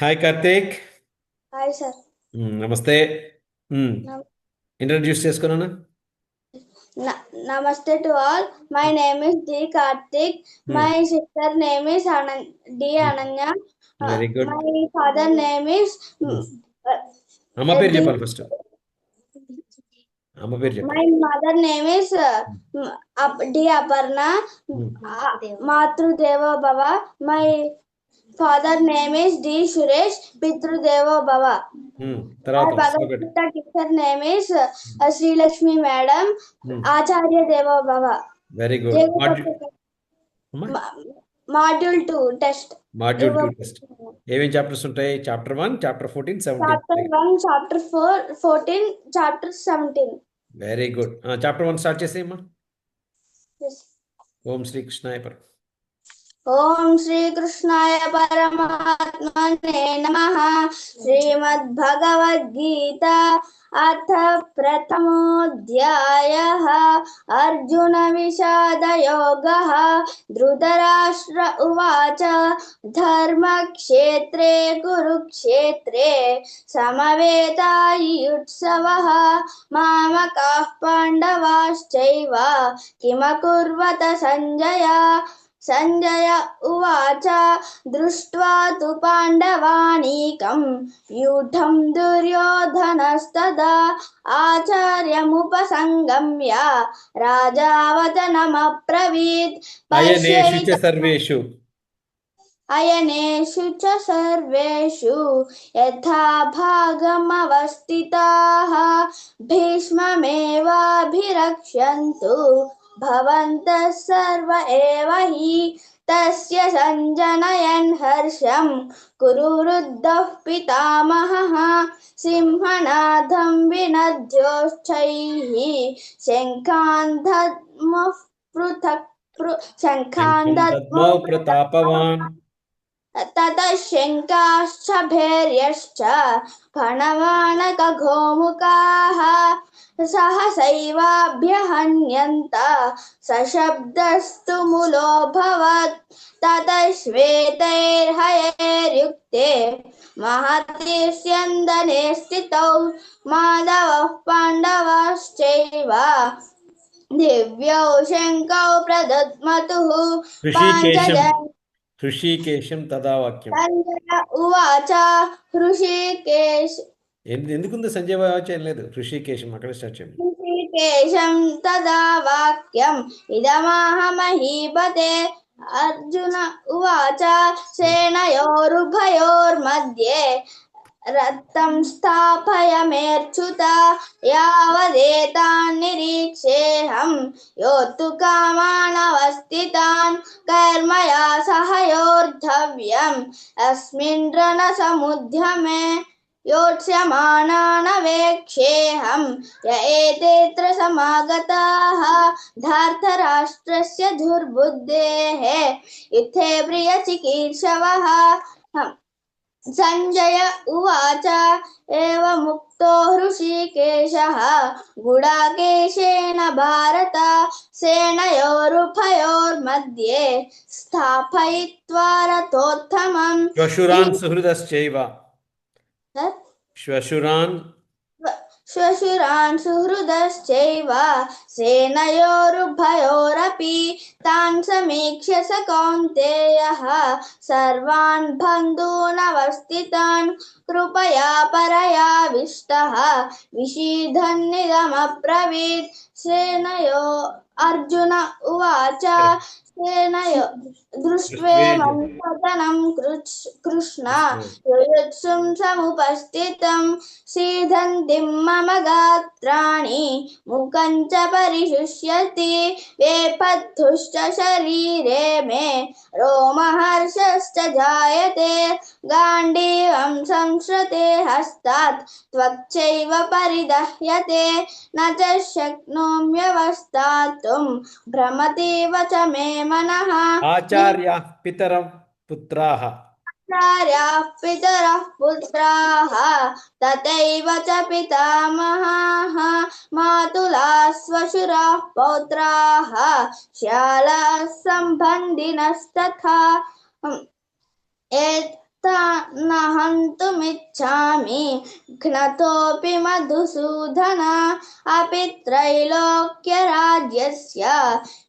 Hi Karthik. Hi, sir. నమస్తే. Nam- introduce చేసుకున్నాను. Namaste to all. My name is D. Karthik. My sister name is D. Ananya. Very good. My father name is అమ్మ పేరు D. చెప్పాలి first. అమ్మ పేరు My చెప్పాలి. mother name is D. Aparna. Matru Deva Baba. My father name is D. Suresh. Pitru Deva Baba. తర్వాత My Bhagavad ఒకటి. Gita teacher name is Sri Lakshmi Madam. Acharya Deva Baba. Very good. Module 2 test. Module 2 test. ఏమేం chapters ఉంటాయి? Chapter 1, chapter 14, 17. Chapter 1, Chapter 4, 14, Chapter 17. Very good. Chapter 1 start చేసేయమ్మా. Yes. ఓం శ్రీకృష్ణాయ పరం. ओम श्री कृष्णाय परमात्मने नमः। श्रीमद्भगवद्गीता अथ प्रथमोऽध्यायः अर्जुन विषाद योगः। धृतराष्ट्र उवाच धर्मक्षेत्रे कुरुक्षेत्रे समवेतायुत्सवः मामकाः पाण्डवाश्चैव किमकुर्वत संजय। संजय उवाच दृष्ट्वा तु पाण्डवानीकं व्यूढं दुर्योधनस्तदा आचार्यमुपसङ्गम्य राजा वचनमब्रवीत् అయనేషు చ पश्यैत సర్వేషు. अयनेषु च सर्वेषु यथा भागमवस्थिताः भीष्ममेवाभिरक्ष्यन्तु भवन्तः सर्व एव हि तस्य सञ्जनयन् हर्षं कुरुवृद्धः पितामहः सिंहनादं विनद्योश्चैः शङ्खान् दद्मः पृथक् शङ्खान् శంఖం दद्मौ దద్మౌ ప్రతాపవాన్. ततः शङ्काश्च भैर्यश्च फणवाणकघोमुखाः सहसैवाभ्यहन्यन्त सशब्दस्तु मुलोऽभवत्। ततः श्वेतैर्हयैर्युक्ते महति स्यन्दने स्थितौ माधवः पाण्डवाश्चैव दिव्यौ शङ्कौ प्रदद्मतुः హృషీకేశం पाञ्चजन्य హృషీకేశం తదా వాక్యం. సంజయ ఉవాచ హృషికేశ ఎందుకుంది సంజయ్ వాక్యం లేదు? హృషీకేశం అక్కడ స్టార్ట్ చేయండి. హృషికేశం తదా వాక్యం ఇదమాహ మహీపతే అర్జున ఉవాచ సేనయోరుభయోర్मध्ये రథం స్థాపయమేర్చుత యావదేతాన్నిరీక్షేహం యోత్తు కామానవస్థితాన్ కర్మయా సహయోర్ధవ్యం అస్మిన్ రణసముద్యమే योत्स्यमानानवेक्षेऽहं य एतेऽत्र समागताः धार्तराष्ट्रस्य दुर्बुद्धेः युद्धे प्रियचिकीर्षवः। संजय उवाच एवमुक्तो हृषीकेशः गुडाकेशेन भारत सेनयोरुभयोर्मध्ये स्थापयित्वा रथोत्तमम् శ్వశురాన్ సుహృదశ్చైవ. శ్వశురాన్ श्वशुरान् सुहृदश्चैव सेनयोरुभयोरपि तान् समीक्ष्य स कौन्तेयः सर्वान् बन्धूनवस्थितान् कृपया परयाविष्टः विषीदन्निदमब्रवीत्। सेनयो अर्जुन उवाच सेनयो दृष्ट्वेमं सदनं कृष्ण युयुत्सुं समुपस्थितं सीदन्तीं मम गात्राणि मुखं च परिशुष्यति वेपथुश्च शरीरे मे रोमहर्षश्च जायते गाण्डीवं संश्रते हस्तात् त्वच्चैव परिदह्यते न च शक्नोम्यवस्थातुं भ्रमतीव च मे मनः। ఆచార్యాః పితరః పుత్రాः. आचार्याः पितरः पुत्राः तथैव च पितामहाः मातुलाः श्वशुराः पौत्राः श्यालाः सम्बन्धिनस्तथा नहन्तुमिच्छामि घ्नतोऽपि मधुसूदन अपि त्रैलोक्यराज्यस्य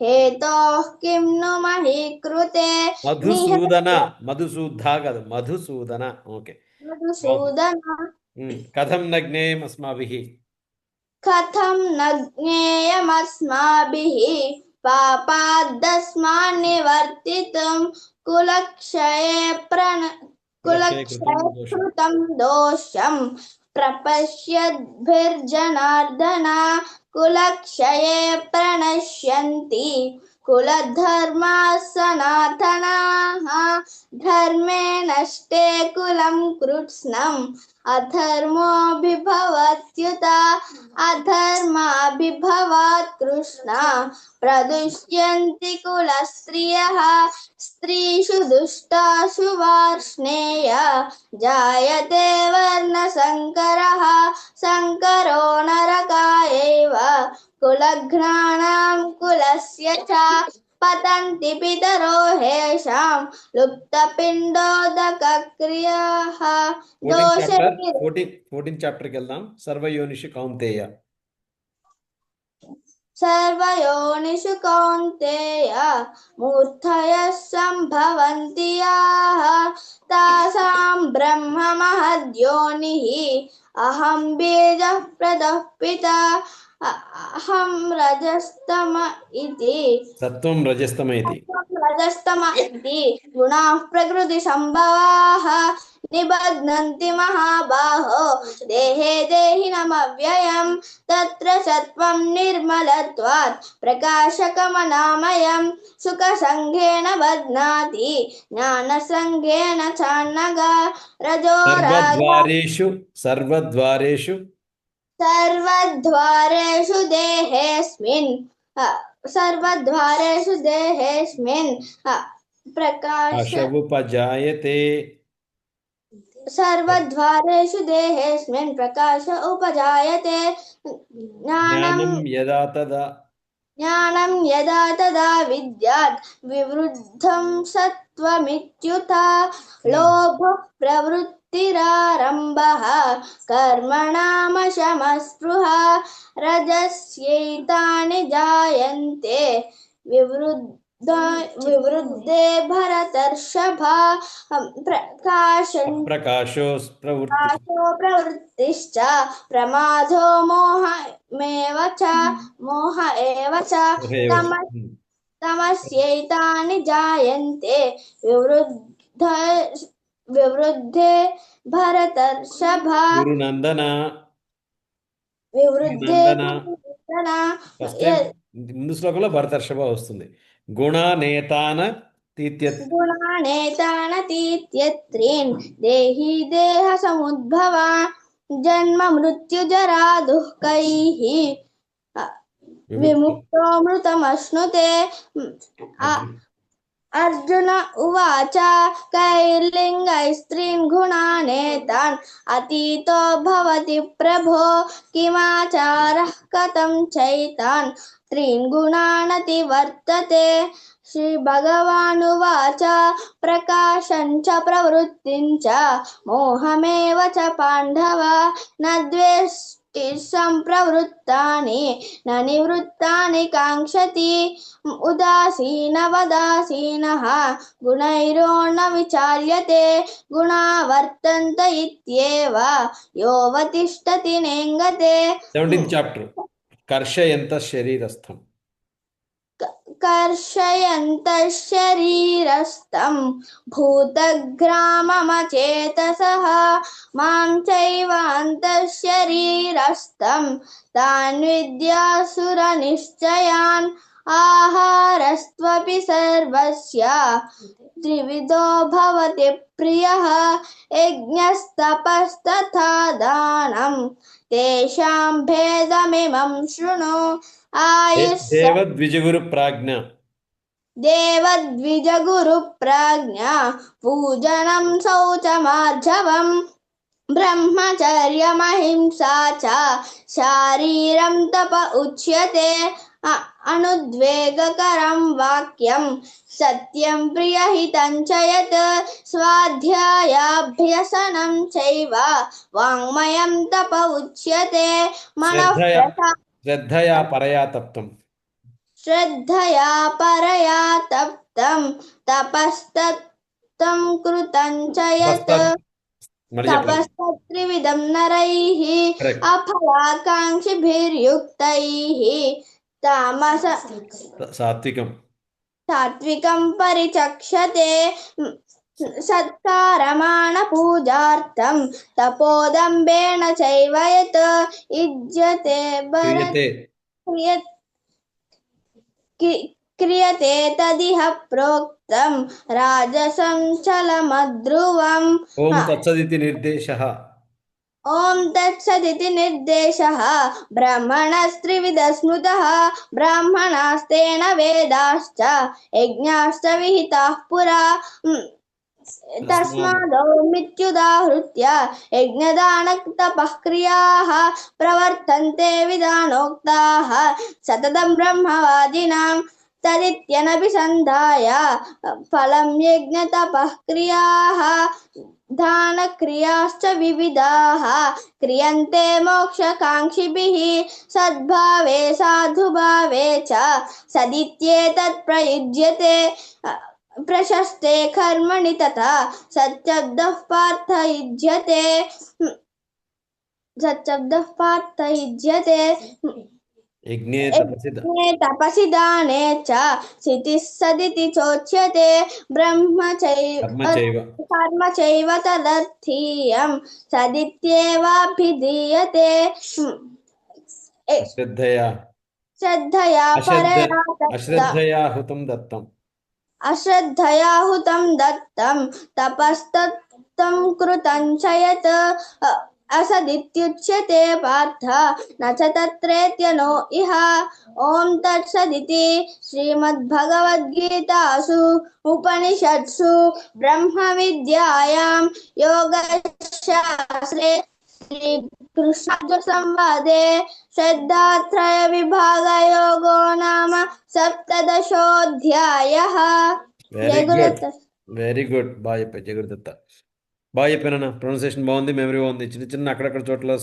हेतोः किं नु मही कृते మధుసూదన మధుసూద్ధ కాదు మధుసూదన ఓకే ఓకే మధుసూదన కథం న జ్ఞేయం అస్మాభిః కథం న జ్ఞేయమస్మాభిः పాపాదస్మాన్ నివర్తితుం కులక్షయే కృతం దోషం ప్రపశ్యద్భిర్జనార్దన కులక్షయే ప్రణశ్యంతి కులధర్మా సనాతనాః ధర్మే నష్టే కులం కృత్స్నం అధర్మోభిభవత్యుత అధర్మాభిభవాత్ కృష్ణ ప్రదుష్యంతి కులస్త్రియః స్త్రీషు దుష్టాషు వార్ష్ణేయ జాయతే వర్ణసంకరః సంకరో నరకాయైవ కులఘ్నానాం కులస్య చ పతంతి పితరో హేషాం లుప్తపిండోదకక్రియాః దోషే 14 చాప్టర్కి వెళ్దాం సర్వయోనిషు కౌంతేయ సర్వయోనిషు కౌంతేయ మూర్ధయః సంభవంతి యాః తాసాం బ్రహ్మ మహద్యోనిః అహం బీజః ప్రదః పితా అహం రజస్తమ ఇతి సత్వం రజస్తమ ఇది రజస్తమ ఇతి గుణాః ప్రకృతి సంభవాః నిబధ్నంతి మహాబాహో దేహే దేహినమవ్యయం తత్ర సత్వం నిర్మలత్వాత్ ప్రకాశకమనామయం సుఖసంఘేన బధ్నాతి జ్ఞానసంఘేన చాన్నగ రజో సర్వద్వారేషు దేహేస్మిన్ ప్రకాశోపజాయతే సర్వద్వారేషు దేహేస్మిన్ ప్రకాశ ఉపజాయతే జ్ఞానం యదా తదా విద్యాత్ వివృద్ధం సత్వమిత్యుత లోభ ప్రవృత్తిరారంభః కర్మణామశమస్పృహ రజస్యైతాని జాయంతే వివృద్ధే భరతర్షభ ప్రకాశో ప్రవృత్తిశ్చ ప్రమాదో మోహ ఏవ చ తమస్యైతాని జాయంతే వివృద్ధే భరతర్షభ వివృద్ధే ముందు శ్లోకంలో భరతర్షభ వస్తుంది గుణానేతానతీత్యత్రీన్ దేహి దేహ సముద్భవా జన్మ మృత్యు జరా దుఃఖైః విముక్తో మృతమశ్నుతే అర్జున ఉవాచ కైర్లింగైస్త్రీన్ గుణానేతాన్ అతీతో భవతి ప్రభో కిమాచారః కథం చైతాన్ త్రీన్ గుణానతి వర్తతే శ్రీ భగవానువాచ ప్రకాశం చ ప్రవృత్తిం చ మోహమేవ చ పాండవ న ద్వేష్టి సంప్రవృత్తాని న నివృత్తాని కాంక్షతి ఉదాసీనవదాసీనః గుణైరోన విచాల్యతే గుణా వర్తంత ఇత్యేవ యోవతిష్ఠతి నేంగతే 17th చాప్టర్ కర్షయంత శరీరస్థం కర్షయంతః శరీరస్థం భూతగ్రామమచేతసః మాం చైవాంతః శరీరస్థం తాన్ విద్యాసురనిశ్చయాన్ ఆహారస్త్వపి సర్వస్య త్రివిధో భవతి ప్రియః యజ్ఞస్తపస్తథా దానం తేషాం భేదమిమం శృణు దేవద్విజగురు ప్రాజ్ఞ పూజనం శౌచమార్జవం బ్రహ్మచర్యమహింసా చ శారీరం తప ఉచ్యతే అనుద్వేగకరం వాక్యం సత్యం ప్రియహితం చ యత్ స్వాధ్యాయ అభ్యసనం చైవ వాంగ్మయం తప ఉచ్యతే మనః శ్రద్ధయా శ్రద్ధయా పరయా తప్తం శ్రద్ధయా పరయా తప్తం తపస్తత్తం కృతం చ యత్ తపస్తత్ మళ్ళీ చెప్పాలి తపస్తత్త్రివిధం నరైః కరెక్ట్ అఫలాకాంక్షిభిర్యుక్తైః తామస సాత్వికం సాత్వికం పరిచక్షతే సత్కారమాణ పూజార్థం తపోదంబేన చైవ యత్ యుజ్యతే క్రియతే క్రియతే తదిహ ప్రోక్తం రాజసం చలమద్రువం ఓం తత్సదితి నిర్దేశః ఓం తత్సదితి నిర్దేశః బ్రాహ్మణస్త్రివిధ స్మృతః బ్రాహ్మణాస్తేన వేదాశ్చ యజ్ఞాశ్చ విహితాః పురా తస్మాదౌమిత్యుదాహృత్య యజ్ఞదాన తపః క్రియాః ప్రవర్తంతే విధానోక్తాః సతతం బ్రహ్మవాదినాం తదిత్యనభిసంధాయ ఫలం యజ్ఞ తపః క్రియాః దాన క్రియాశ్చ వివిధాః క్రియంతే మోక్షకాంక్షిభిః సద్భావే సాధుభావే చ సదిత్యేతత్ ప్రయుజ్యతే ప్రశస్తే కర్మణి తథా సత్శబ్దః పార్థయుజ్యతే యజ్ఞే తపసి దానే చ స్థితిః సదితి చోచ్యతే కర్మ చైవ కర్మ చైవ తదర్థీయం సదిత్యేవాభిధీయతే శ్రద్ధయా శ్రద్ధయా పరయా తప్తం అశ్రద్ధయా హుతం దత్తం అశ్రద్ధయా దత్తం తపస్తత్తం కృతం చ యత్ అసదిత్యుచ్యతే పార్థ న చ తత్రేత్యనో ఇహ ఓం తత్సదితి శ్రీమద్భగవద్గీతాసు ఉపనిషత్సు బ్రహ్మ విద్యాయాం యోగశాస్త్రే శ్రీకృష్ణ సంవాదే శ్రద్ధాత్రయ విభాగ యోగో నామ సప్తదశోऽధ్యాయః. వెరీ గుడ్ జయగురుదత్త. వెరీ గుడ్ బాగా చెప్పావు జగరుదత్త బాగా చెప్పానన్న ప్రొనౌన్సియేషన్ బాగుంది మెమరీ బాగుంది చిన్న చిన్న అక్కడక్కడ చోట్ల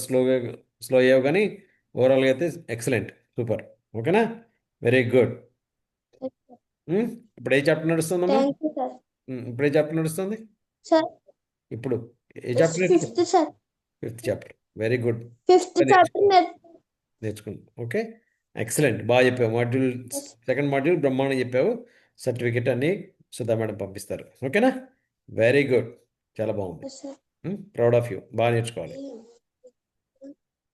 స్లో అయ్యావు కానీ ఓవరాల్గా అయితే ఎక్సలెంట్ సూపర్ ఓకేనా వెరీ గుడ్ ఇప్పుడు ఏ చాప్టర్ నడుస్తుందమ్మా థ్యాంక్ యూ సార్. ఇప్పుడు ఏ చాప్టర్ నడుస్తుంది సార్ ఇప్పుడు ఏ chapter fifth sir fifth chapter very good fifth chapter నేర్చుకుంది ఓకే ఎక్సలెంట్ బాగా చెప్పావు మాడ్యూల్ సెకండ్ మాడ్యూల్ బ్రహ్మాండం చెప్పావు సర్టిఫికెట్ అన్ని సుధా మేడం పంపిస్తారు ఓకేనా వెరీ గుడ్ చాలా బాగుంది ప్రౌడ్ ఆఫ్ యూ బాగా నేర్చుకోవాలి